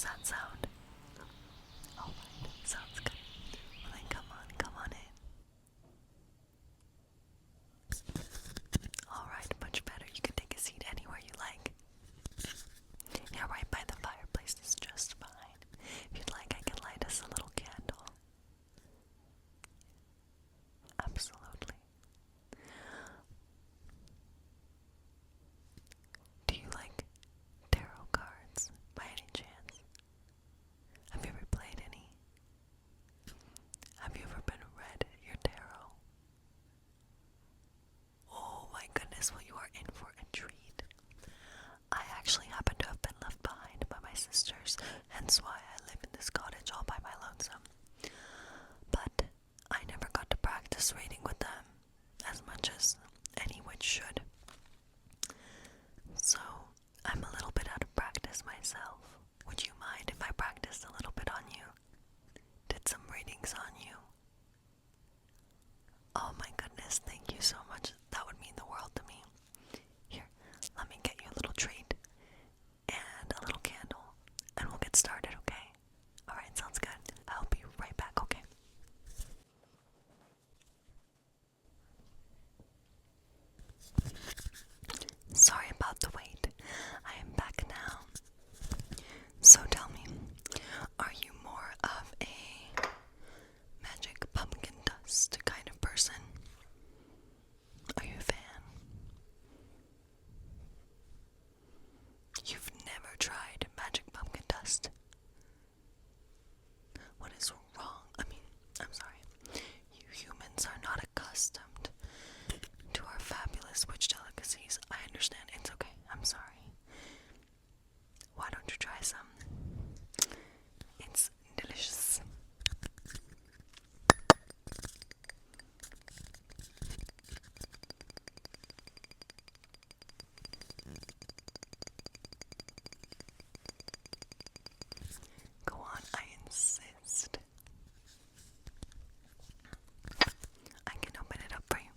that sound? Alright, sounds good. Well then come on in. Alright, much better. You can take a seat anywhere you like. Yeah, right by the fireplace is just fine. If you'd like, I can light us a little candle. Absolutely. Do you like tarot cards by any chance? Have you ever played any? Have you ever been read your tarot? Oh my goodness, well you are in for a treat. I actually happen to have been left behind by my sisters, hence why I live in this cottage all by my lonesome. But I never got to practice reading with them as much as any witch should. So I'm a little bit out of practice myself. Would you mind if I practiced a little bit on you? Did some readings on you? Oh my goodness, thank you so much. That would mean the world to me. Here, let me get you a little treat and a little candle, and we'll get started, okay? Alright, sounds good. I'll be right back, okay? Sorry about the wait. I am back now. So tell me, are you more of a magic pumpkin dust kind of person? Are you a fan? You've never tried magic pumpkin dust? What is wrong? I'm sorry. You humans are not accustomed to our fabulous witch delicacies. I understand. It's okay. I'm sorry. Why don't you try some? It's delicious. Go on, I insist. I can open it up for you.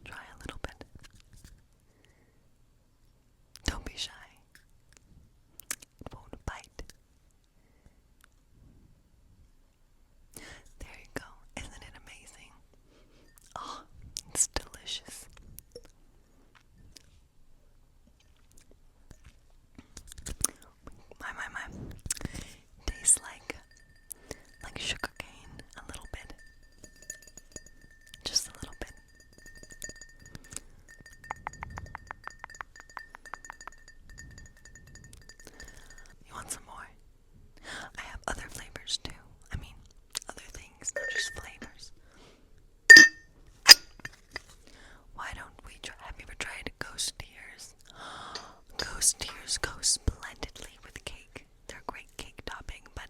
Try a little bit. Don't be shy. It won't bite. There you go. Isn't it amazing? Oh, it's delicious. My. Tastes like sugar cane a little bit. Just a little bit. You want some more? I have other flavors too. Other things, not just flavors. Why don't we try? Have you ever tried ghost tears? Ghost tears go splendidly with cake. They're a great cake topping, but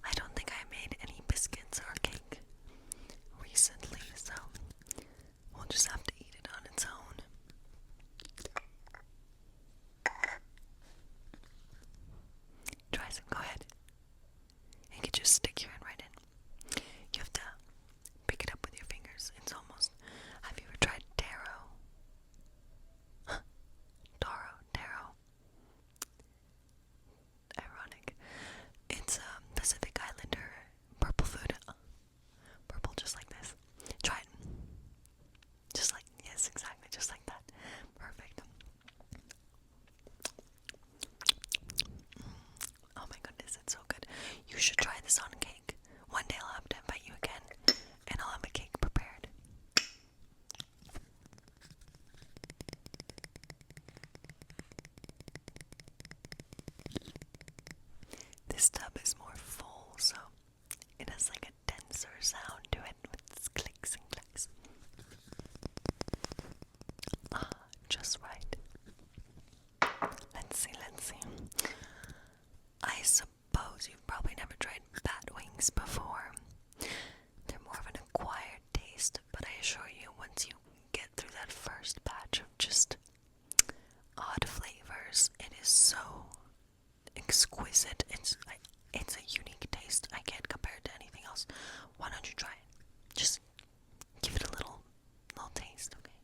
I don't think I made any biscuits or cake recently, so we'll just have to eat it on its own. Try some, go ahead. You can just stick your hand right in. You have to pick it up with your fingers. It's almost. Have you ever tried taro? Taro. Ironic. It's a Pacific Islander purple food. Purple, just like this. Try it. Yes, exactly, just like that. Perfect. Oh my goodness, it's so good. You should try this on cake. One day I'll have to invite you again, and I'll have a cake prepared. This tub is more full, so it has like a denser sound to it with clicks and clicks. Ah, just right. Let's see. I suppose you've probably never tried bat wings before. They're more of an acquired taste, but I assure you, once you get through that first batch of just odd flavors, it is so exquisite. It's a unique taste. I can't compare it to anything else. Why don't you try it? Just give it a little taste, okay?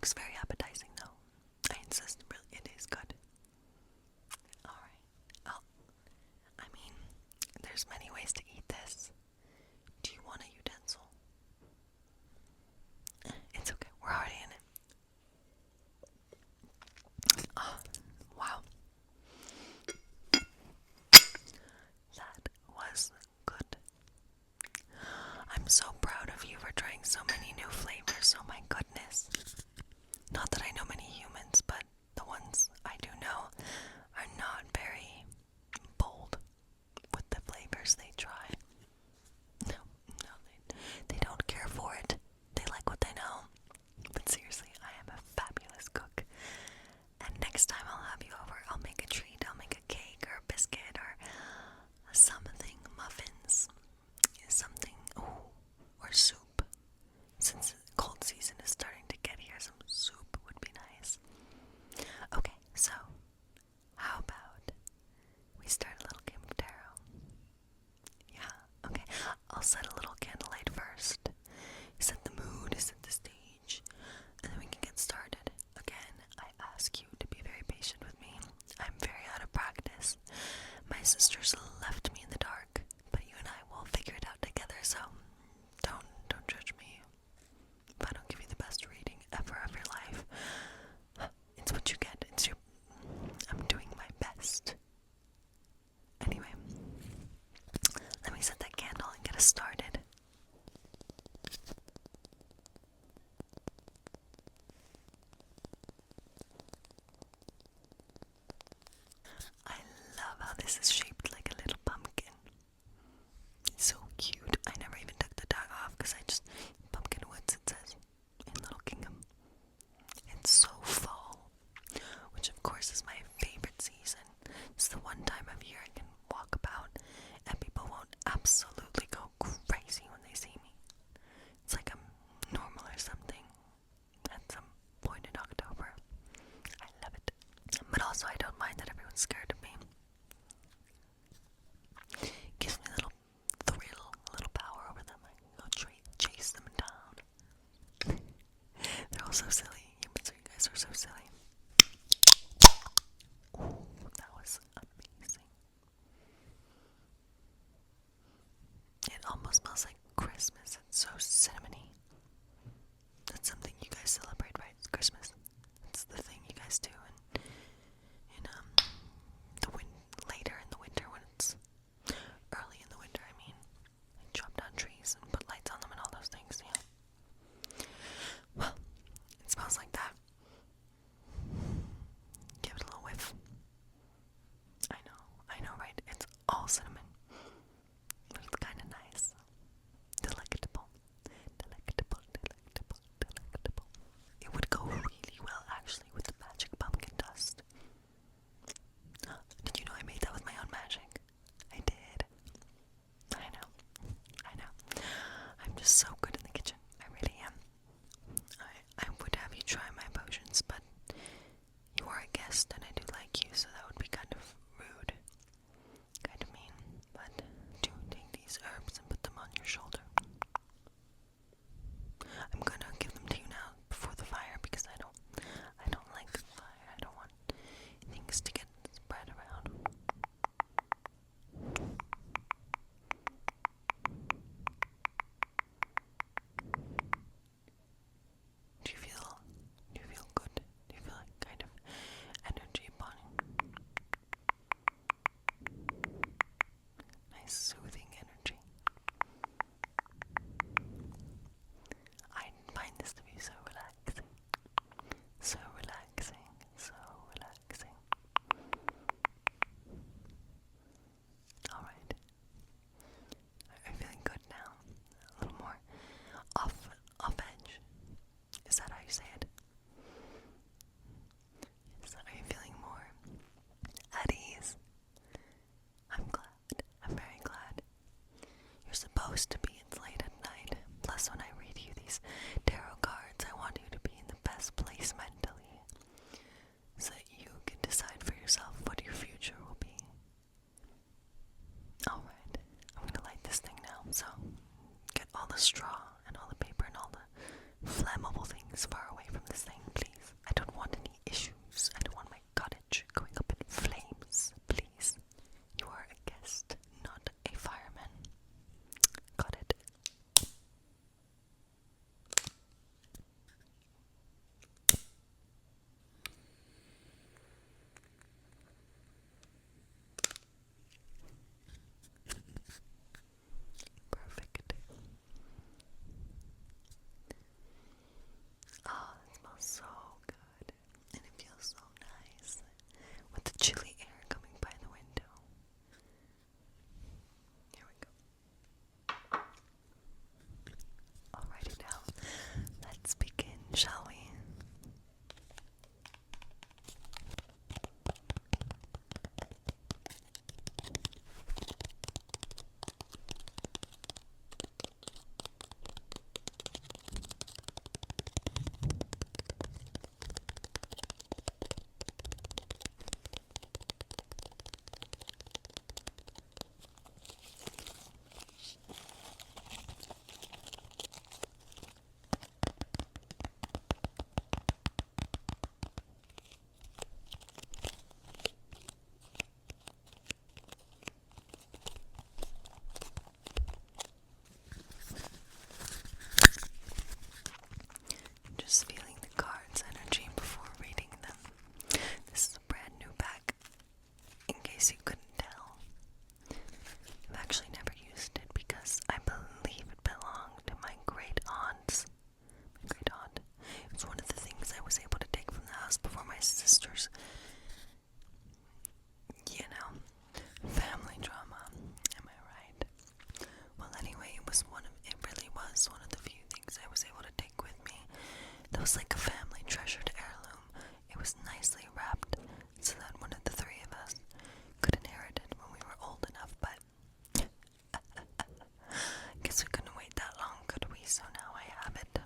looks very appetizing though. I insist, really, it is good. Alright. Oh, I mean, there's many ways to eat this. Do you want a utensil? It's okay, we're already in it. Oh, wow. That was good. I'm so proud of you for trying so many new flavors, oh my goodness. Not that I know many humans, but the ones I do know are not very bold with the flavors they try. No, they don't care for it. They like what they know. But seriously, I am a fabulous cook. And next time I'll have you over, I'll make a treat. I'll make a cake or a biscuit or something, muffins, something, or soup. Since cold season is starting to get here, some soup would be nice. Okay, so how about we start a little game of tarot? Yeah, okay. I'll set a little candlelight first. Set the mood, set the stage, and then we can get started. Again, I ask you to be very patient with me. I'm very out of practice. My sisters left me in the dark, but you and I will figure it out together, so don't judge me if I don't give you the best reading ever of your life. It's what you get. I'm doing my best. Anyway, let me set that candle and get us started. I love how this is shaped like a little pumpkin. It's so cute. I never even took the tag off because I just, Pumpkin Woods it says, in Little Kingdom. It's so fall, which of course is my favorite season. It's the one time of year I can walk about and people won't absolutely go crazy when they see me. It's like I'm normal or something at some point in October. I love it. But also I don't mind that everyone's scared of me. Gives me a little thrill, a little power over them. I can go chase them down. They're all so silly. You guys are so silly. Ooh, that was amazing. It almost smells like Christmas. It's so cinnamony. That's something you guys celebrate, right? It's Christmas. It's the thing you guys do in later in the winter when it's early in the winter, I mean. Like chop down trees and put lights on them and all those things, yeah. Well, it smells like that. Give it a little whiff. I know, right? It's all cinnamon. But it's kind of nice. Delectable. It would go really well, actually, with the magic pumpkin dust. Did you know I made that with my own magic? I did. I know. I'm just so good in the kitchen. I really am. I would have you try my potions, but you are a guest and I do like you, so that would be kind of rude. Kind of mean. But do take these herbs and put them on your shoulder. I'm gonna give them to you now before the fire because I don't like the fire. I don't want things to get spread around. Do you feel good? Do you feel like kind of energy upon you? Nice soothing energy. I find this to be so relaxing. So relaxing. So relaxing. Alright. Are you feeling good now? A little more off edge. Is that how you say it? Are you feeling more at ease? I'm glad. I'm very glad. You're supposed to be. It's late at night. Plus, when I read you these tarot cards, I want you to be in the best place mentally so that you can decide for yourself what your future will be. Alright, I'm gonna light this thing now, so get all the straw and all the paper and all the flammable things far away from the same, please. I don't want any issues. I don't want my cottage going up in flames, please. You are a guest, not a fireman. Got it? Perfect. Oh, it smells so good. And it feels so nice with the chilly air coming by the window. Here we go. Alrighty now, let's begin, shall we? Just feeling the card's energy before reading them. This is a brand new pack, in case you couldn't tell. I've actually never used it because I believe it belonged to my great aunt. It was one of the things I was able to take from the house before my sisters. You know, family drama. Am I right? Well, anyway, it really was one of the few things I was able to take with me. That was like a family treasured heirloom. It was nicely wrapped so that one of the three of us could inherit it when we were old enough, but guess we couldn't wait that long, could we? So now I have it.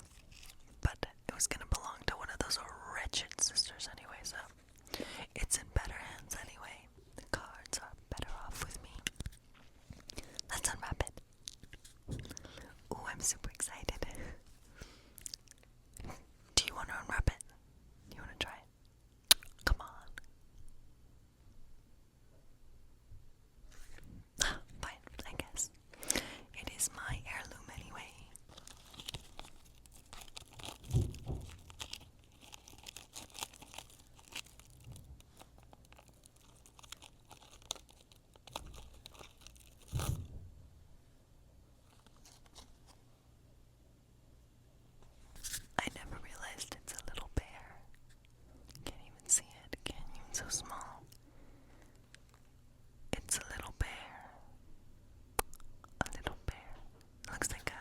But it was gonna belong to one of those wretched sisters anyway, so it's in better hands anyway. The cards are better off with me. Let's unwrap it. Ooh, I'm super excited. Do you want to unwrap it? Do you want to try it? Come on. Fine, I guess. It is my heirloom anyway. I never realized it's a little bear. Can't even see it, can you? It's so small. It's a little bear. A little bear. Looks like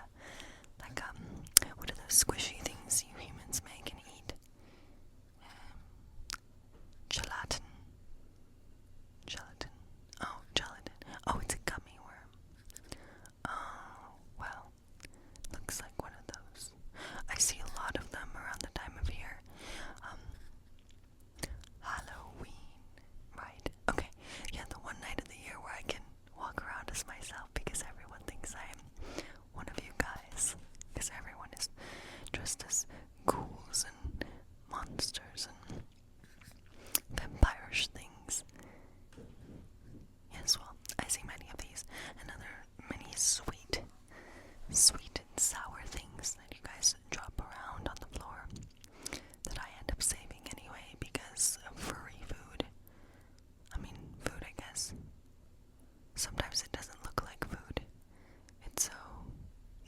what are those squishy things you humans make and eat? Gelatin. Oh, gelatin. Oh, it's a gummy worm. Oh, well, looks like one of those. I see a lot of them around the time of year. Halloween, right? Okay, yeah, the one night of the year where I can walk around as myself because everyone thinks I am one of you guys. Because everyone is dressed as ghouls and monsters and vampirish things. Yes, well, I see many of these and many sweet and sour things that you guys drop around on the floor that I end up saving anyway because of furry food. I mean, food, I guess. Sometimes it doesn't look like food. It's so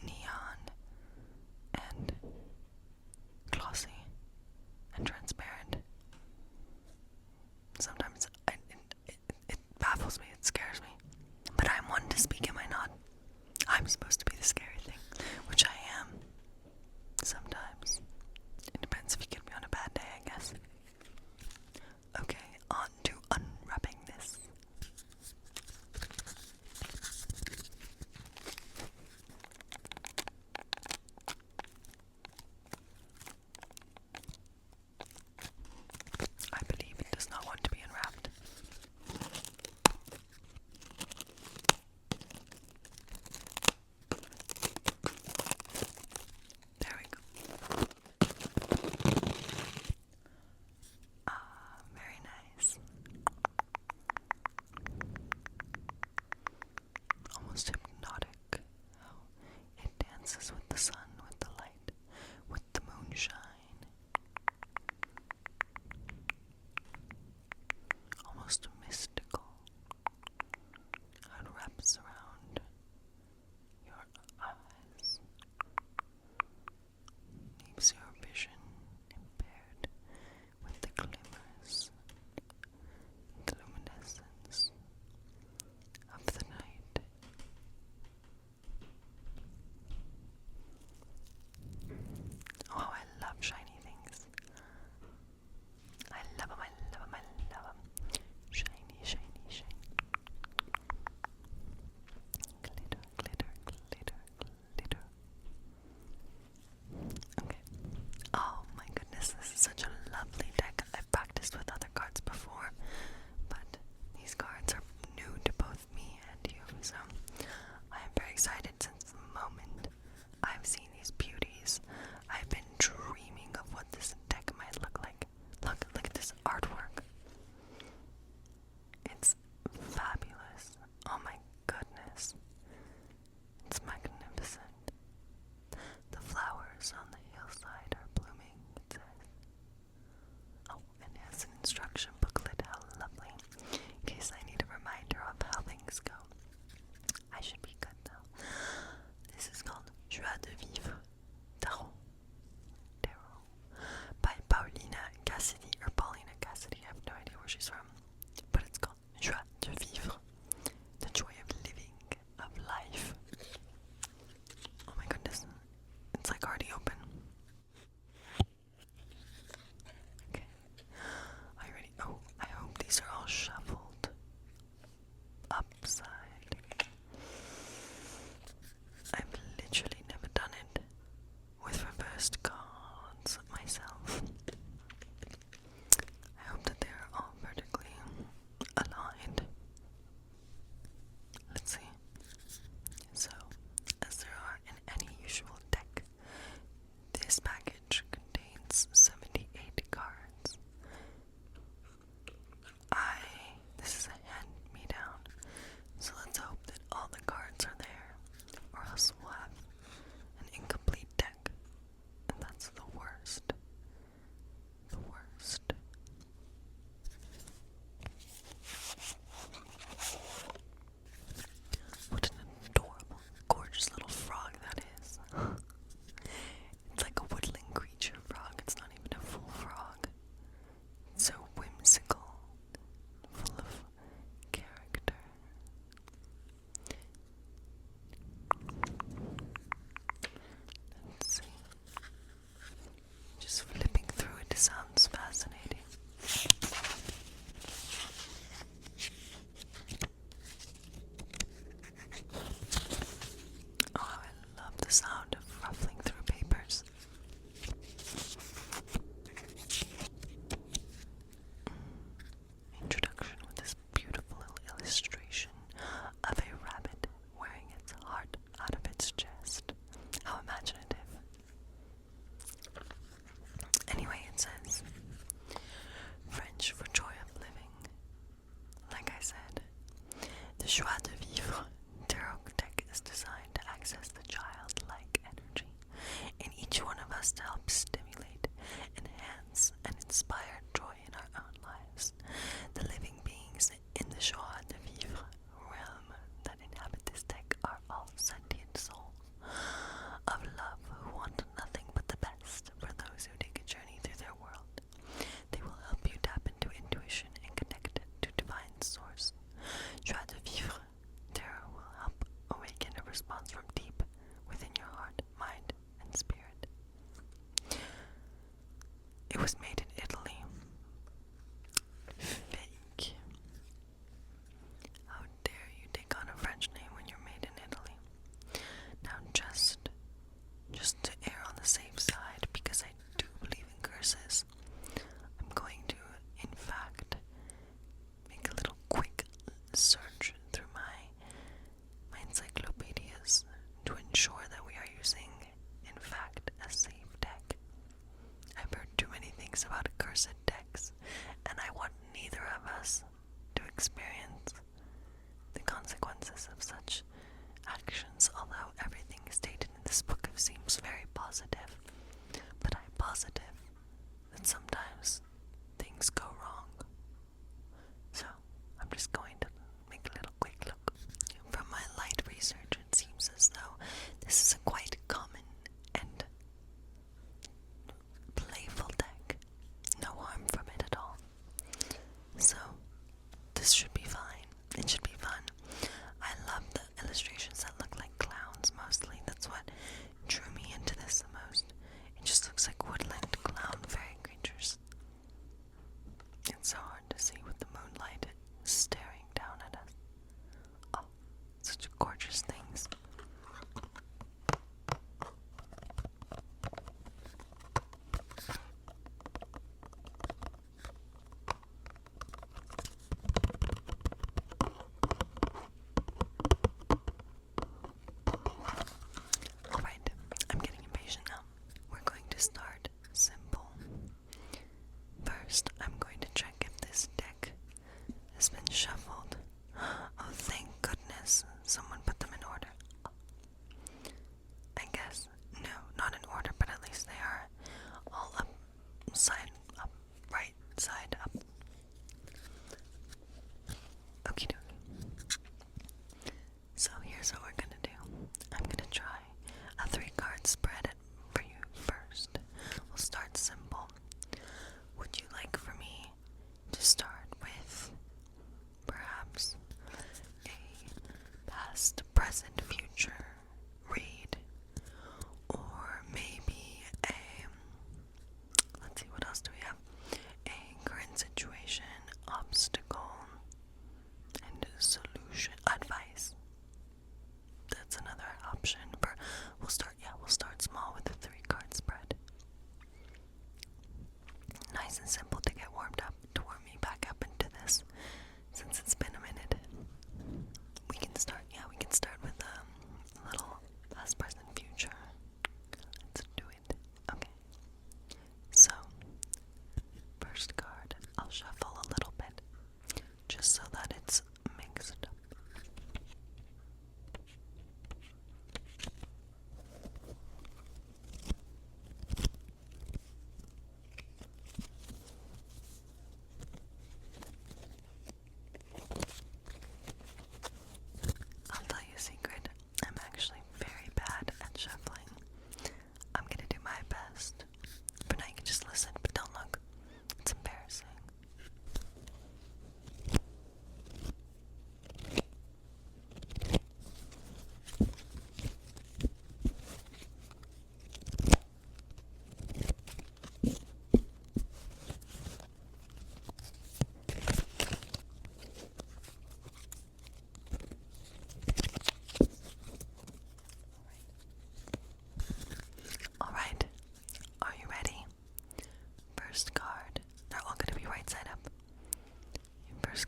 neon and glossy and transparent. Sometimes it baffles me, it scares me. But I'm one to speak, am I not? I'm supposed to be the scary thing, which I am. Sometimes. It depends if you get me on a bad day, I guess. Okay, on to unwrapping this. I believe it does not want to be unwrapped. excited since the moment I've seen these beauties. I've been dreaming of what this deck might look like. Look at this artwork. It's fabulous. Oh my goodness. It's magnificent. The flowers on the hillside are blooming, it says. Oh, and it has an instruction booklet. How lovely. In case I need a reminder of how things go. I should be good though.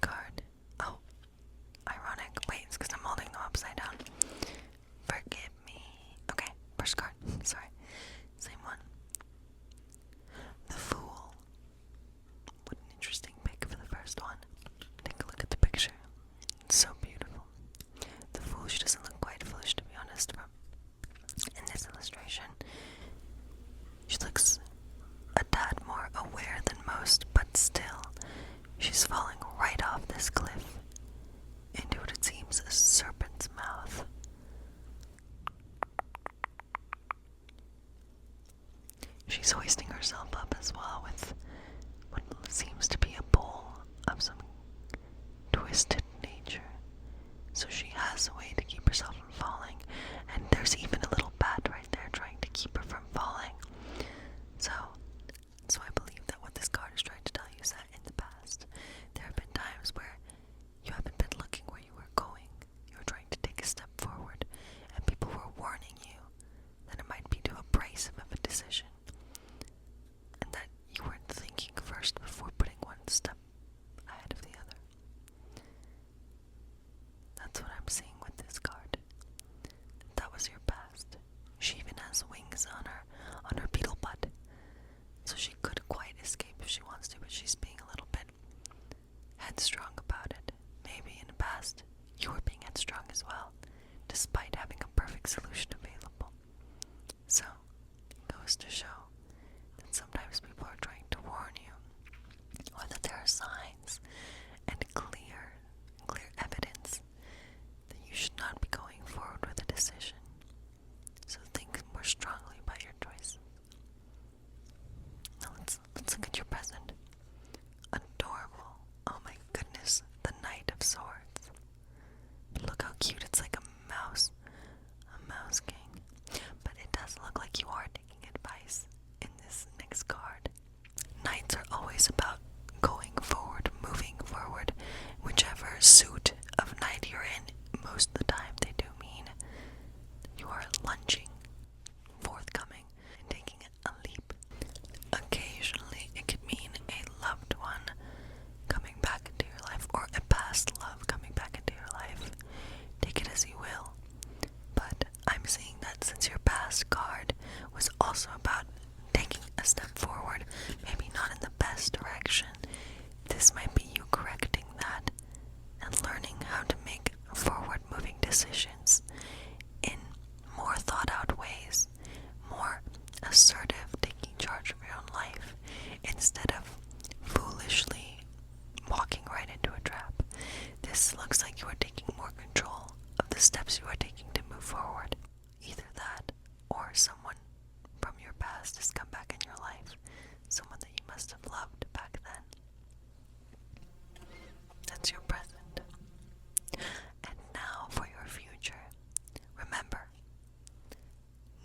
card. Oh, ironic. Wait, it's because I'm holding them upside down. Forgive me. Okay, first card. Sorry. Same one. The Fool. What an interesting pick for the first one. Take a look at the picture. It's so beautiful. The Fool, she doesn't look quite foolish, to be honest, but in this illustration, she looks a tad more aware than most, but still, she's falling right off this cliff into what it seems a serpent's mouth. She's hoisting herself up as well with what seems to be a bowl of some twisted nature. So she has a way to keep herself from falling, and there's even a little bat right there trying to keep her from falling. So I believe that what this card is trying to tell you is that in the past, there have been times where you haven't been looking where you were going. You were trying to take a step forward, and people were warning you that it might be too abrasive of a decision, and that you weren't thinking first before putting one step ahead of the other. That's what I'm seeing with this card. That was your past. She even has wings on her beetle butt, so she could quite escape if she wants to, but she's being a little bit headstrong about it. Maybe in the past, you were being headstrong as well, despite having a perfect solution available. So, it goes to show that sometimes people are trying to warn you, or that there are signs and clear evidence that you should not be going forward with a decision. So think more strongly about your choices. Now let's look at your present. Adorable. Oh my goodness, the Knight of Swords. Look how cute, it's like a mouse king. But it does look like you are taking advice in this next card. Knights are always about going forward, moving forward, whichever suit of knight you're in. Most of the time they do mean you are lunging, forthcoming, and taking a leap. Occasionally it could mean a loved one coming back into your life, or a past love coming back into your life. Take it as you will. But I'm seeing that since your past card was also about taking a step forward, maybe not in the best direction, this might be you correcting that and learning how to make forward-moving decisions in more thought-out ways, more assertive, taking charge of your own life, instead of foolishly walking right into a trap. This looks like you are taking more control of the steps you are taking to move forward. Either that, or someone from your past has come back in your life, someone that you must have loved back then. That's your present. And now for your future. Remember,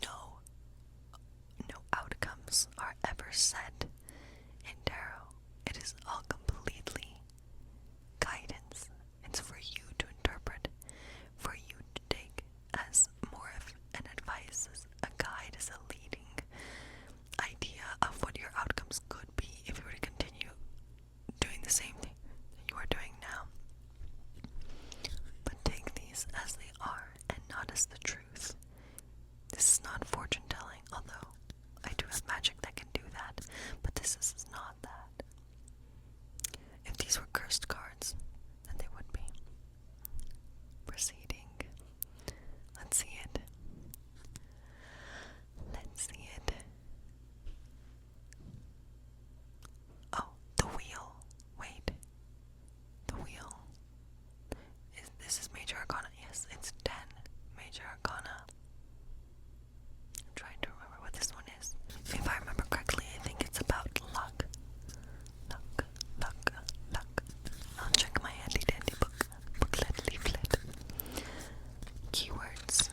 no outcomes are ever set in tarot. It is all completely guidance. It's for you to interpret, for you to take as more of an advice, as a guide, as a leading idea of what your outcomes could be if you were to continue doing the same thing that you are doing now. But take these as they are and not as the truth. This is not fortune telling, although I do have magic that can do that, but this is not that. If these were cursed cards, then they would be. Proceeding. Let's see it. Let's see it. Oh, the wheel. Wait. The wheel. This is Major Arcana. Yes, it's 10 Major Arcana. I'm trying to remember what this one is. If I remember correctly, I think it's about luck. Luck. I'll check my handy dandy booklet, leaflet. Keywords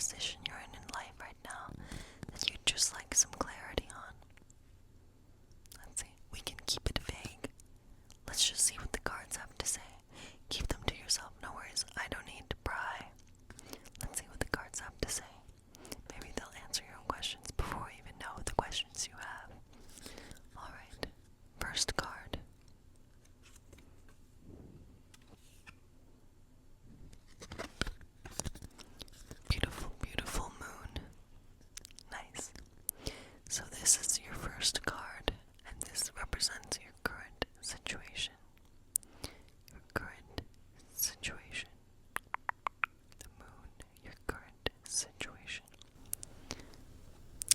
position you're in life right now that you'd just like some clarity on? Let's see. We can keep it vague. Let's just see what the cards have to say. Keep them to yourself. No worries. I don't need to pry. Let's see what the cards have to say. Maybe they'll answer your own questions before you even know the questions you have. Alright. First card. Beautiful, beautiful moon. Nice. So this is your first card, and this represents your current situation. Your current situation. The moon, your current situation.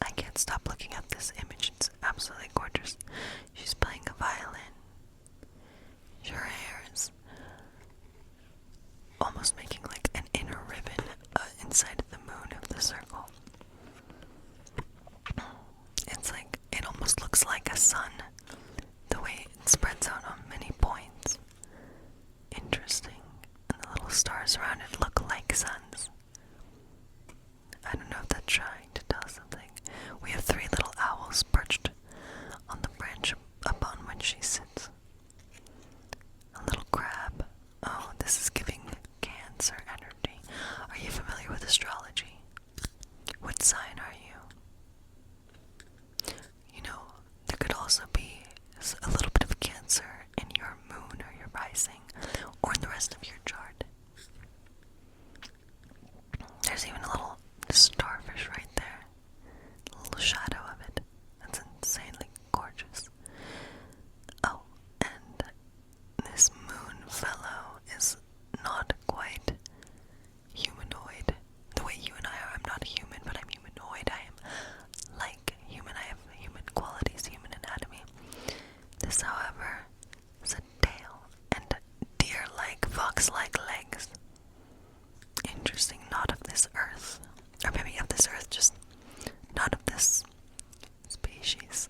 I can't stop looking at this image. It's absolutely gorgeous. She's playing a violin. Her hair is almost making like an inner ribbon inside of the moon of the circle. It's like, it almost looks like a sun, the way it spreads out on many points. Interesting. And the little stars around it look like suns. I don't know if that's trying to tell something. We have 3 little owls perched on the branch upon which she sits. A little crab. Oh, this is giving Cancer energy. Are you familiar with astrology? What sign are you? You know, there could also be a little bit of Cancer in your moon or your rising, or in the rest of your chart. There's even a little starfish right there. A little shadow of it. That's insanely gorgeous. Oh, and this moon fellow is not quite humanoid. The way you and I are, I'm not human, but I'm humanoid. I am like human. I have human qualities, human anatomy. This, however, is a tail and deer-like, fox-like legs. Interesting. Not of this earth. Or maybe of this earth, just not of this species.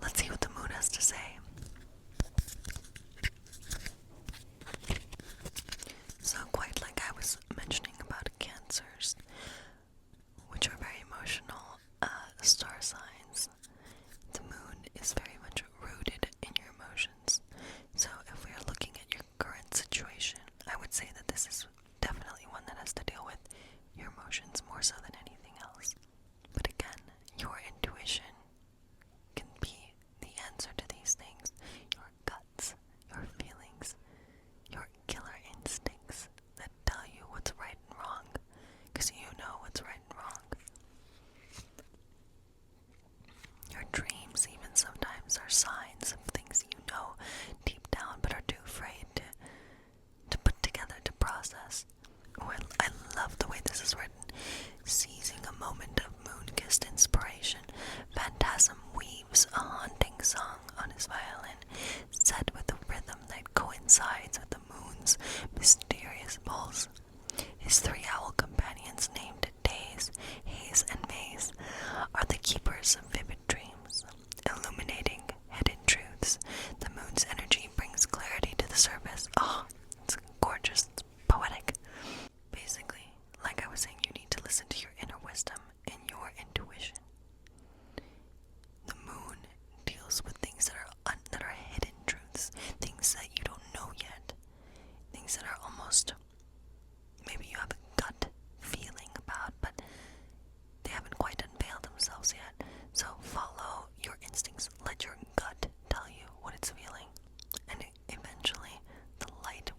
Let's see what the moon has to say. So, quite like I was mentioning about Cancers, which are very emotional star signs, the moon is very much rooted in your emotions. So if we are looking at your current situation, I would say that this is definitely one that has to deal with your emotions more so than anything else. But again, your intuition can be the answer to these things. Your guts, your feelings, your killer instincts that tell you what's right and wrong, because you know what's right and wrong. Your dreams even sometimes are signs of things you know deep down but are too afraid to put together, to process. Oh, I love the way this is written. Seizing a moment of moon-kissed inspiration, Phantasm weaves a haunting song on his violin, set with a rhythm that coincides with the moon's mysterious pulse. His 3 owl companions, named Days, Haze, and Maze, are the keepers of vivid dreams, illuminating hidden truths. The moon's energy brings clarity to the surface. Oh, it's gorgeous, it's poetic. Basically, like I was saying, you need to listen to your inner wisdom and your intuition. The moon deals with things that are hidden truths, things that you don't know yet, things that are almost, maybe you have a gut feeling about, but they haven't quite unveiled themselves yet. So follow your instincts, let your gut tell you what it's feeling, and eventually the light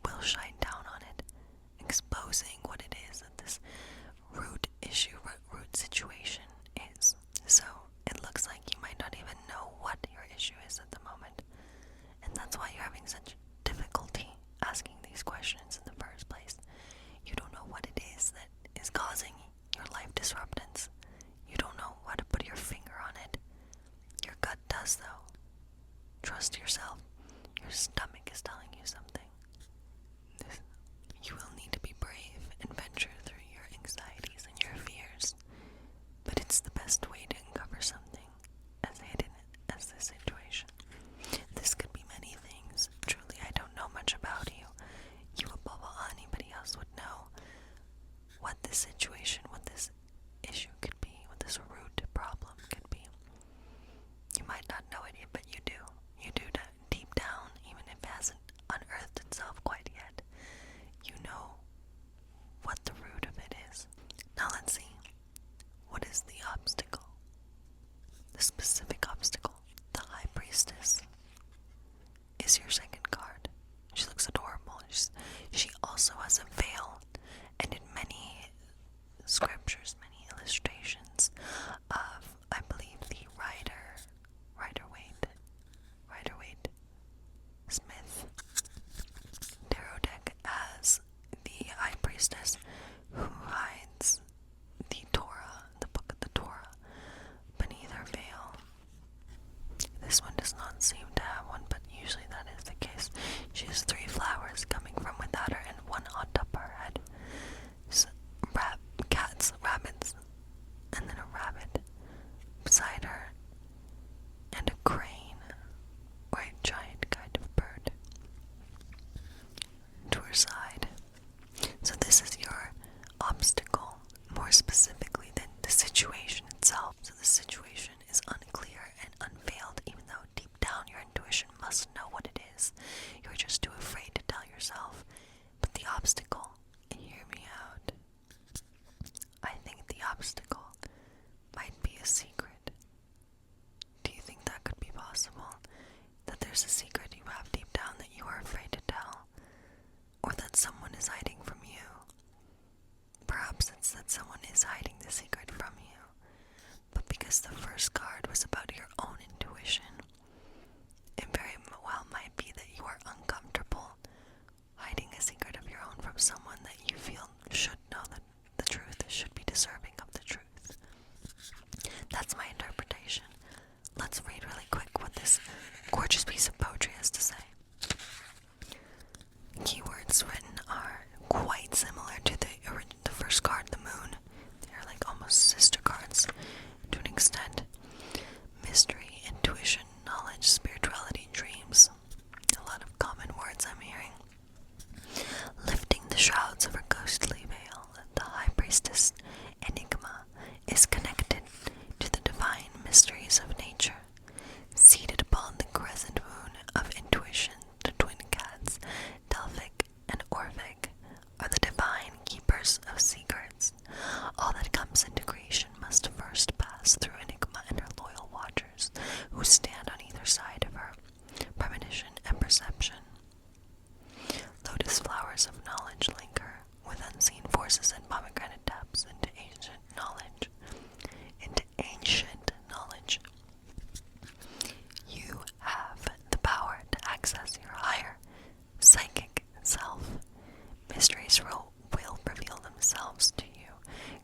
themselves to you.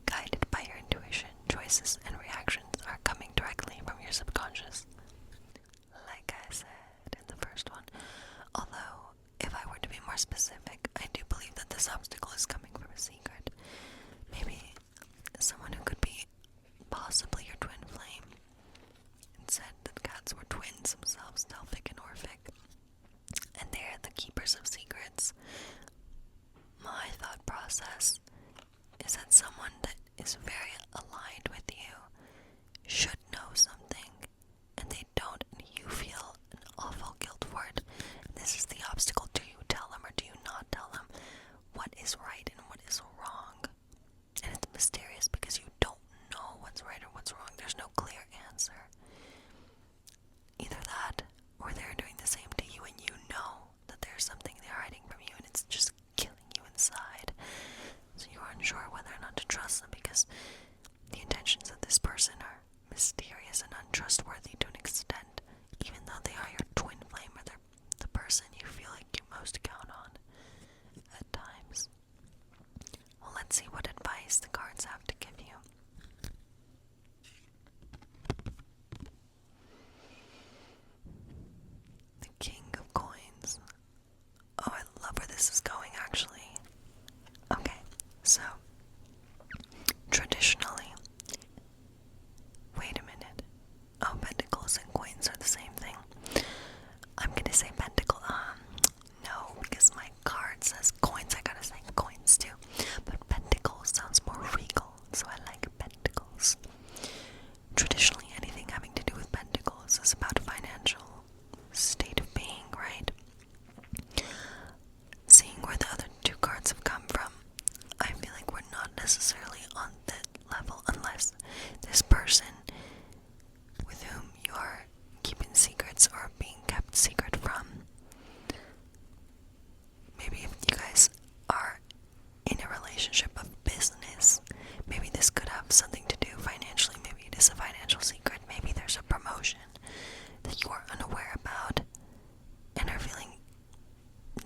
Guided by your intuition, choices and reactions are coming directly from your subconscious. Like I said in the first one, although if I were to be more specific, I do believe that this obstacle is coming from a secret. Maybe someone who could be possibly your twin flame, and said that cats were twins themselves, Delphic and Orphic, and they're the keepers of secrets. My thought process is that someone that is very aligned with you should know something, and they don't, and you feel an awful guilt for it. And this is the obstacle. Do you tell them or do you not tell them what is right and what is wrong? And it's mysterious because you don't know what's right or what's wrong. There's no clear answer. Either that, or they're doing the same to you and you know that there's something they're hiding from you and it's just killing you inside. So you are unsure whether or not to trust them because the intentions of this person are mysterious and untrustworthy to an extent, even though they are your twin flame or they're the person you feel like you most count on at times. Well, let's see what advice the cards have to give you. The King of Coins. Oh, I love where this is going, actually. Okay, so traditionally, wait a minute. Oh, pentacles and coins are the same thing. I'm gonna say pentacle. No, because my card says coins. I gotta say coins too. But pentacles sounds more regal, so I like pentacles. Traditionally, anything having to do with pentacles is about financial state of being, right? Seeing where the other two cards have come from, I feel like we're not necessarily on that level unless this person with whom you are keeping secrets or being kept secret from, maybe if you guys are in a relationship of business, maybe this could have something to do financially. Maybe it is a financial secret. Maybe there's a promotion that you are unaware about and are feeling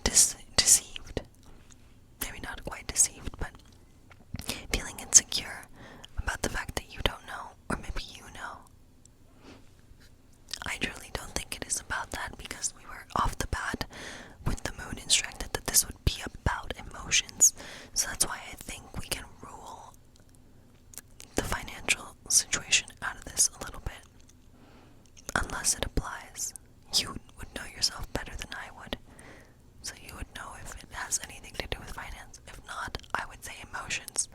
deceived. Maybe not quite deceived, but feeling insecure about the fact that you don't know, or maybe you know. I truly don't think it is about that because we were off the bat with the moon instructed that this would be about emotions. So that's why I think we can rule the financial situation out of this a little bit. Unless it applies. You would know yourself better than I would. So you would know if it has anything to do with finance. If not, I would say emotions.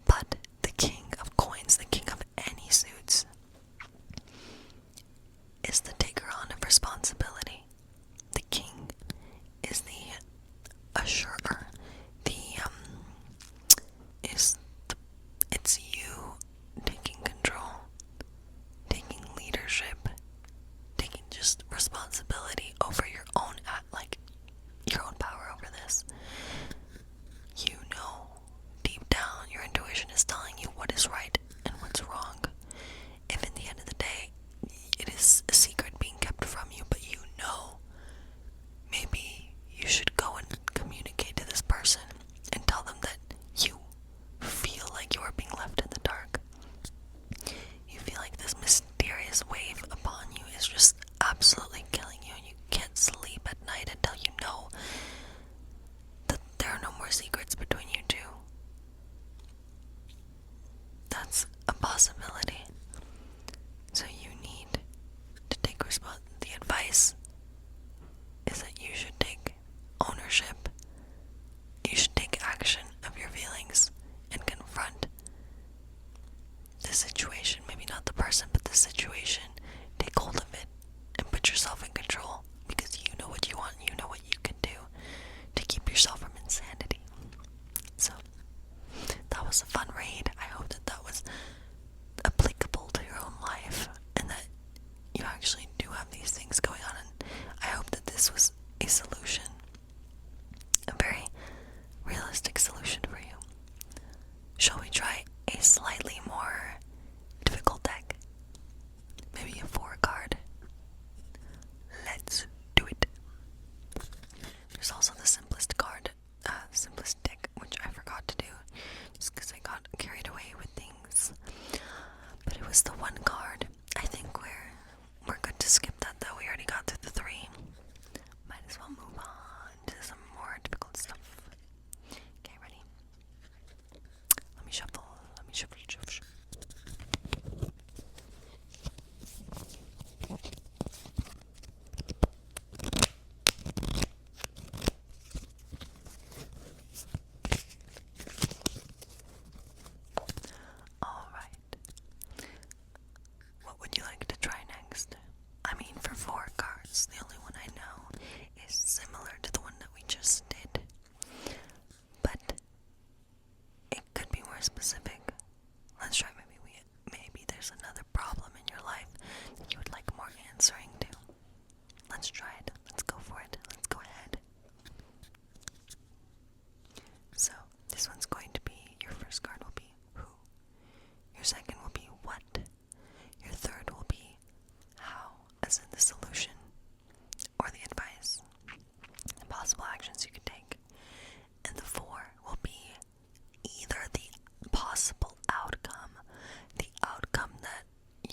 But the King of Coins, the King of any suits, is the taker on of responsibility. The King is the assurer. It's you taking control, taking leadership, taking just responsibility over your own your own power over this. You know, deep down, your intuition is telling you what is right and what's wrong. If in the end of the day, it is a secret being kept from you, but you know, maybe you should go and communicate to this person and tell them that you feel like you are being left in the dark. You feel like this mysterious wave upon you is just absolutely killing you, and you can't sleep at night until you know that there are no more secrets between you two. That's a possibility. So you need to take the advice is that you should take ownership. You should take action of your feelings and confront the situation. Maybe not the person, but the situation. Take hold of it and put yourself in control because you know what you want and you know what you can do to keep yourself from insanity. So that was a fun read. I hope that that was applicable to your own life and that you actually do have these things going on, and I hope that this was a solution, a very realistic solution for you. Shall we try a slightly more difficult deck? Maybe a 4 card. Let's do it. There's also the simplest card, simplest deck, which I forgot to do. more specific. Let's try maybe there's another problem in your life that you would like more answering to. Let's try it. Let's go for it. Let's go ahead. So, this one's going to be, your first card will be who. Your second will be what. Your third will be how, as in the solution or the advice, the possible actions you could take. And the four will be either the possible outcome, the outcome that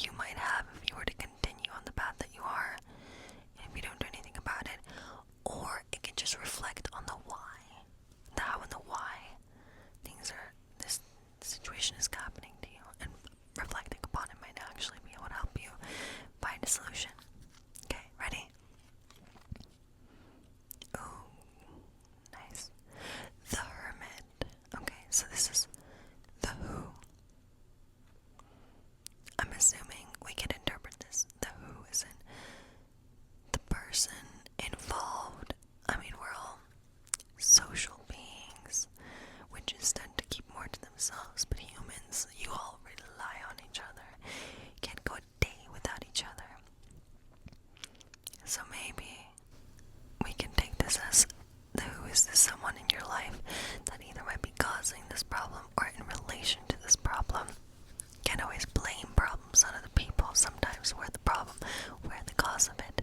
you might have if you were to continue on the path that you are, and if you don't do anything about it, or it can just reflect on the why, the how and the why this situation is happening to you, and reflecting upon it might actually be able to help you find a solution. Okay, ready? Ooh, nice. The Hermit. Okay, so this is the who. I'm assuming we can interpret this. The who is in the person involved. I mean, we're all social beings, which is tend to keep more to themselves, but humans, you all rely on each other. You can't go a day without each other. So maybe we can take this as who is this someone in your life that either might be causing this problem or in relation to this problem. Can't always blame problems on other people. Sometimes we're the problem, we're the cause of it.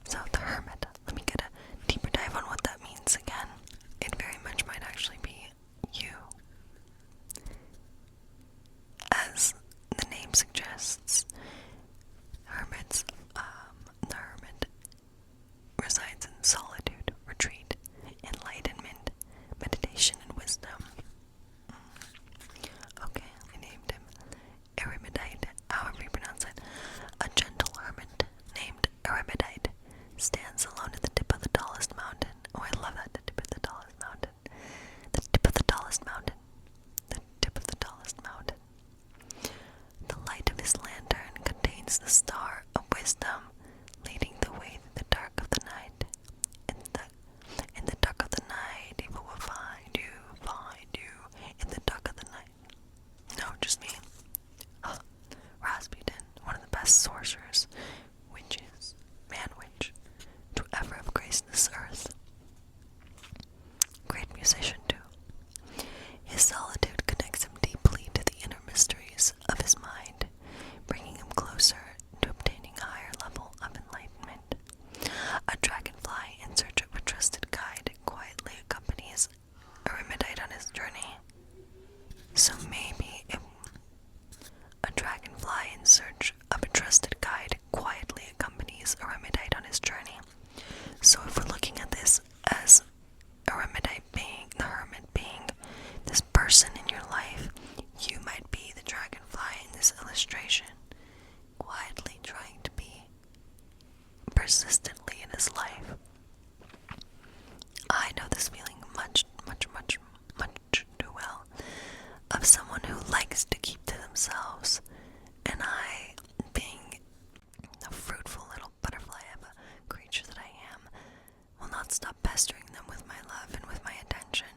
So the Hermit, let me get a deeper dive on what that means again. It very much might actually be you. As the name suggests, the Hermit resides in solitude, retreat, enlightenment, meditation, and wisdom. Okay, I named him Eremidite, however you pronounce it. A gentle hermit named Eremidite stands alone at the tip of the tallest mountain. Oh, I love that, the tip of the tallest mountain. The tip of the tallest mountain. The tip of the tallest mountain. The light of his lantern contains the star of wisdom, leading the way through the dark of the night. In the dark of the night, evil will find you. In the dark of the night. No, just me. Rasputin, one of the best sorcerers, witches, man-witch, to ever have graced this earth. Great musician, too. His solitude connects him deeply to the inner mysteries of his mind, bringing him closer to obtaining a higher level of enlightenment. A dragonfly in search of a trusted guide quietly accompanies Eremidite on his journey. So maybe if a dragonfly in search of a trusted guide quietly accompanies Eremidite on his journey. So if we're looking at this as Eremidite being, the Hermit being this person in your life, you might be the dragonfly in this illustration, quietly trying to be persistently in his life. I know this feeling much too well, of someone who likes to keep to themselves, and I, being the fruitful little butterfly of a creature that I am, will not stop pestering them with my love and with my attention,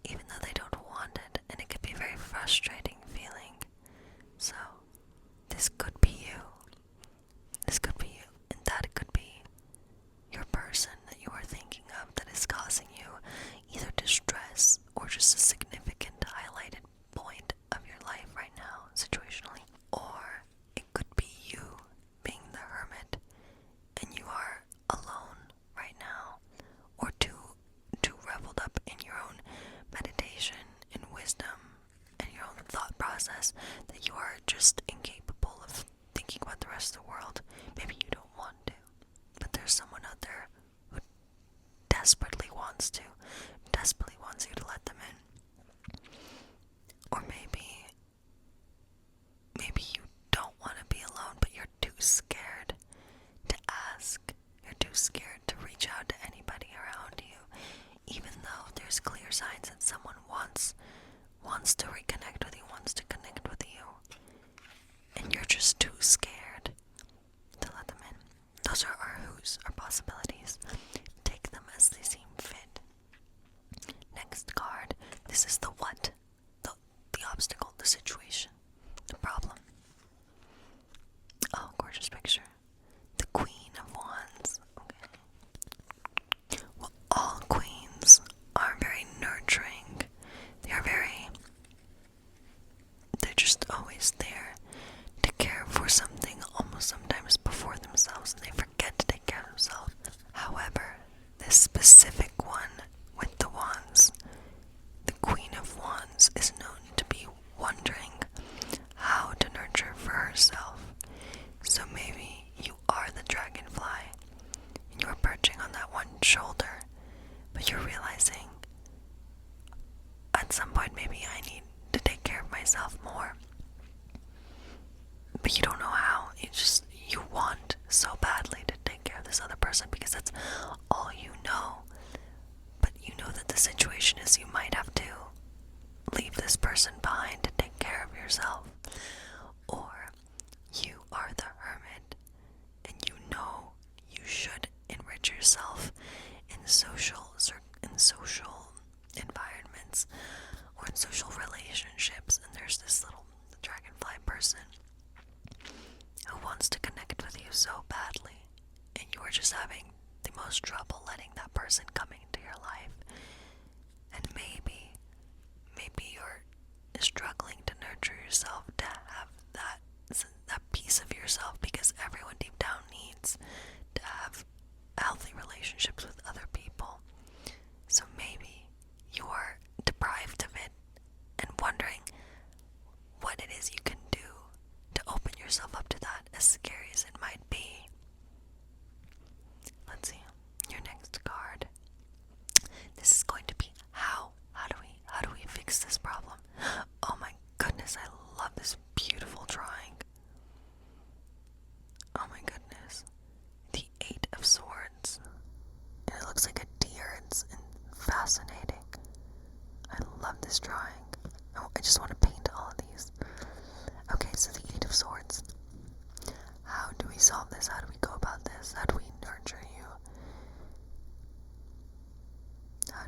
even though they don't want it, and it can be a very frustrating feeling. So, this could be you. This could be you, and that could be your person that you are thinking of that is causing you either distress or just a significant highlighted point of your life right now, situationally. Or it could be you being the Hermit and you are alone right now, or too reveled up in your own meditation and wisdom and your own thought process that you are just incapable of thinking about the rest of the world. Maybe you don't want to, but there's someone out there who desperately wants you to let them in. Or maybe you don't want to be alone, but you're too scared to ask. You're too scared to reach out to anybody around you, even though there's clear signs that someone wants to reconnect with you, wants to connect with you, and you're just too scared to let them in. Those are our who's, our possibilities. Take them as they seem fit. Next card, this is the what, the always there to care for something, almost sometimes before themselves, and they forget to take care of themselves. However, this specific one with the wands, the Queen of Wands, is known to be wondering how to nurture for herself. So maybe you are the dragonfly, and you're perching on that one shoulder, but you're realizing at some point maybe I need to take care of myself more. But you don't know how. You want so badly to take care of this other person because that's all you know. But you know that the situation is you might have to leave this person behind to take care of yourself. Or you are the hermit and you know you should enrich yourself in social environments or in social relationships, and there's this little dragonfly person who wants to connect with you so badly, and you are just having the most trouble letting that person come into your life. And maybe you're struggling to nurture yourself, to have that piece of yourself, because everyone deep down needs to have healthy relationships with other people. So maybe you're deprived of it and wondering what it is you can do to open yourself up to that, as scary as it might be. Let's see, your next card. This is going to be how do we fix this problem? Oh my goodness, I love this beautiful drawing. Oh my goodness. The Eight of Swords. And it looks like a deer. It's fascinating. I love this drawing. Oh, I just want to paint all of these. Okay, so the Eight of Swords. How do we solve this? How do we go about this? How do we nurture you? How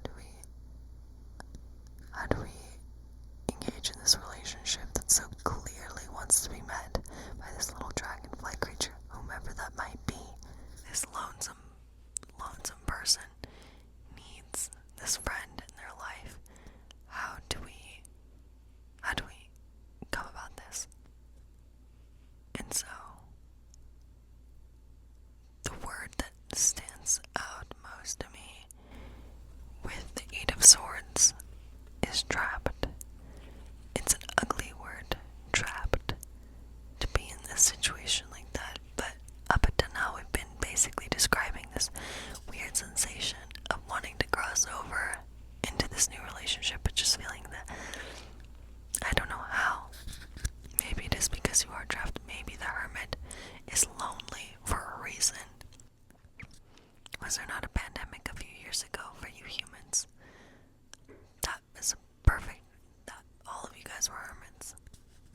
do we engage in this relationship that so clearly wants to be met by this little dragonfly creature, whomever that might be? This lonesome person needs this friend in their life. How do we go about this? And so, the word that stands out most to me with the Eight of Swords is trapped. It's an ugly word, trapped, to be in this situation like that, but up until now we've been basically describing this weird sensation of wanting to cross over into this new relationship, but just feeling that I don't know how. Maybe it is because you are trapped. Maybe the hermit is lonely for a reason. Was there not a pandemic a few years ago for you humans? That is perfect. That all of you guys were hermits.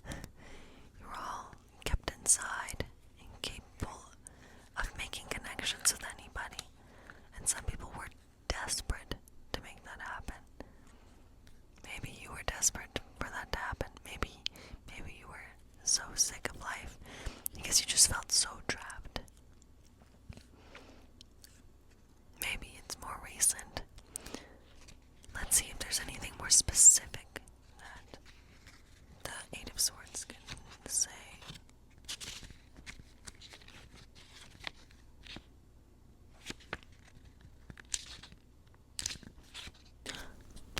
You were all kept inside, incapable of making connections with anybody. And some people were desperate to make that happen. Maybe you were desperate for that to happen. Maybe you were so sick of life because you just felt so trapped. Maybe it's more recent. Let's see if there's anything more specific that the Eight of Swords can say.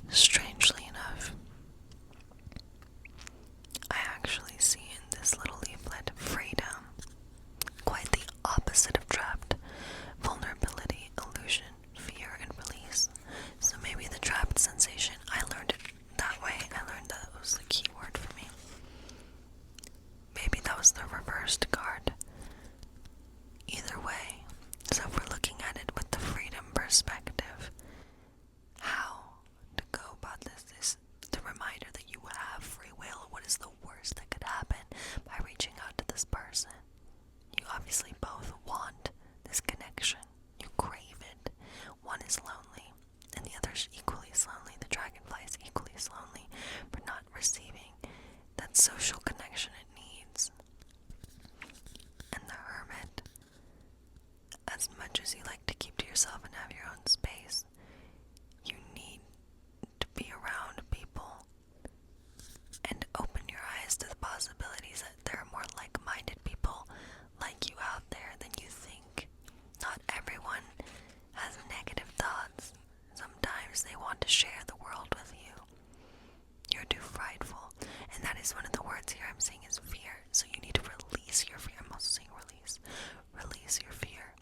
Strangely enough, I actually see in this little leaflet freedom, quite the opposite of trapped. Vulnerability, illusion, fear, and release. So maybe the trapped sensation, I learned it that way. I learned that was the key word for me. Maybe that was the reversed card. Either way, so if we're looking at it with the freedom perspective, how to go about this is the reminder that you have free will. What is the worst that could happen by reaching out to this person? You obviously both want this connection. You crave it. One is lonely, and the other is equally as lonely. The dragonfly is equally as lonely for not receiving that social connection it needs. And the hermit, as much as you like to keep to yourself and have your own space, you need to be around people and open your eyes to the possibility Release, one of the words here I'm saying is fear. So you need to release your fear. I'm also saying release. Release your fear.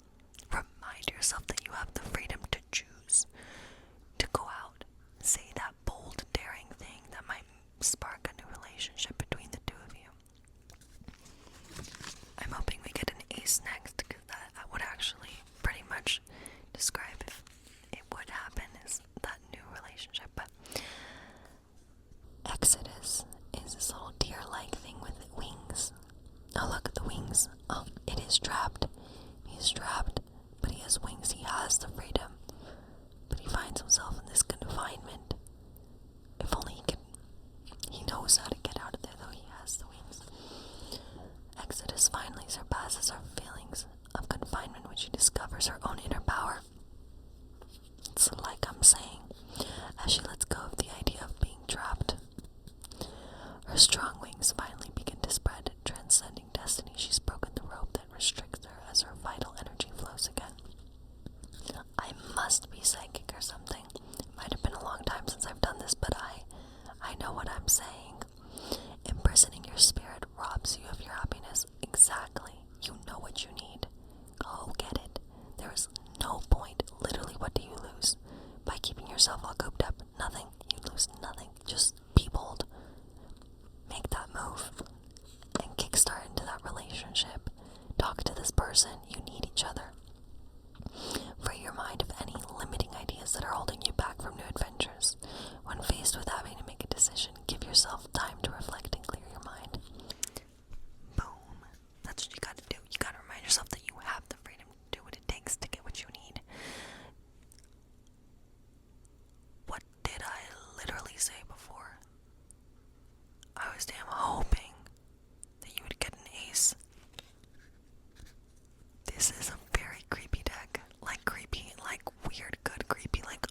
Remind yourself that you have the freedom to choose to go out, say that bold, daring thing that might spark a new relationship between the two of you. I'm hoping we get an ace next, because that would actually pretty much describe if it would happen, is that new relationship. But Exodus is this little deer-like thing with wings. Oh, look at the wings. Oh, it is trapped. He's trapped, but he has wings. He has the freedom, but he finds himself in this confinement. If only he knows how to get out of there, though he has the wings. Exodus finally surpasses her feelings of confinement when she discovers her own inner power. It's like I'm saying, as she lets go of the idea of being trapped. Her strong wings finally begin to spread, transcending destiny. She's broken the rope that restricts her as her vital energy flows again. I must be psychic or something. It might have been a long time since I've done this, but I know what I'm saying. Imprisoning your spirit robs you of your happiness. Exactly. You know what you need. Go get it. There is no point. Literally, what do you lose by keeping yourself all cooped up? Nothing. You lose nothing. Just be bold. Make that move and kickstart into that relationship. Talk to this person. You need each other. Free your mind of any limiting ideas that are holding you back from new adventures. When faced with having to make a decision, give yourself time to reflect and clear your mind. Boom. That's what you gotta do. You gotta remind yourself that you have the freedom to do what it takes to get what you need. What did I literally say before? I was damn hoping that you would get an ace. This is a very creepy deck. Like creepy, like weird, good creepy, like...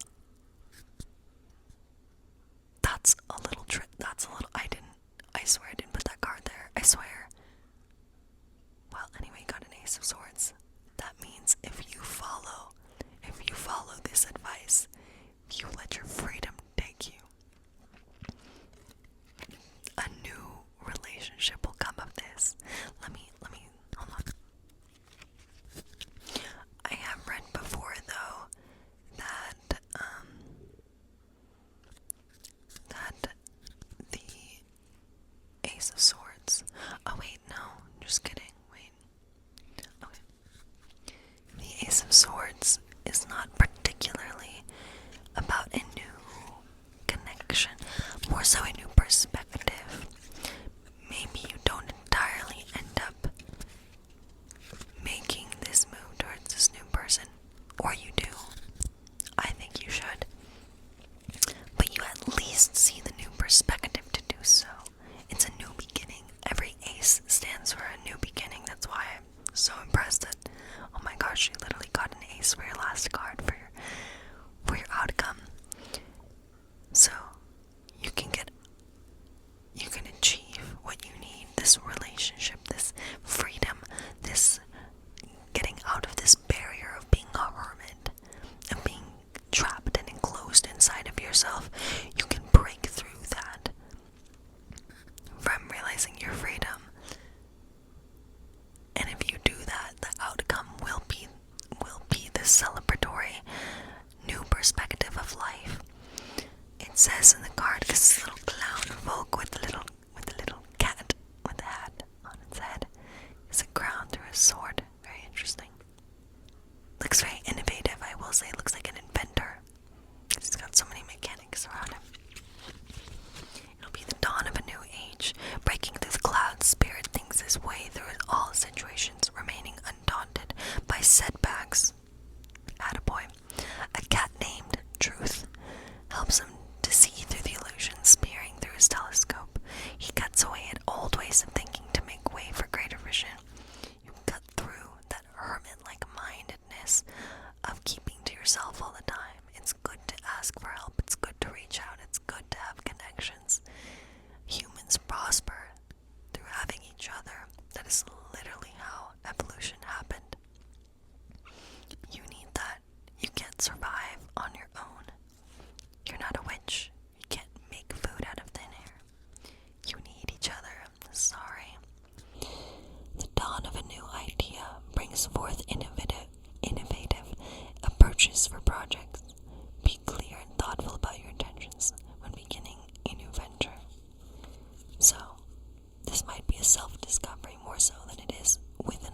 That's a little trick. That's a little... I swear I didn't put that card there. I swear. Well, anyway, got an ace of swords. That means if you follow this advice, if you let your freedom take you, a new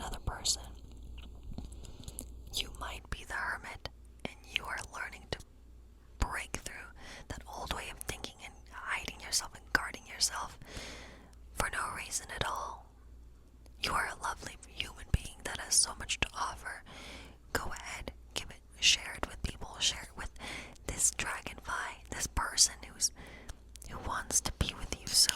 another person. You might be the hermit, and you are learning to break through that old way of thinking and hiding yourself and guarding yourself for no reason at all. You are a lovely human being that has so much to offer. Go ahead, give it, share it with people, share it with this dragonfly, this person who wants to be with you so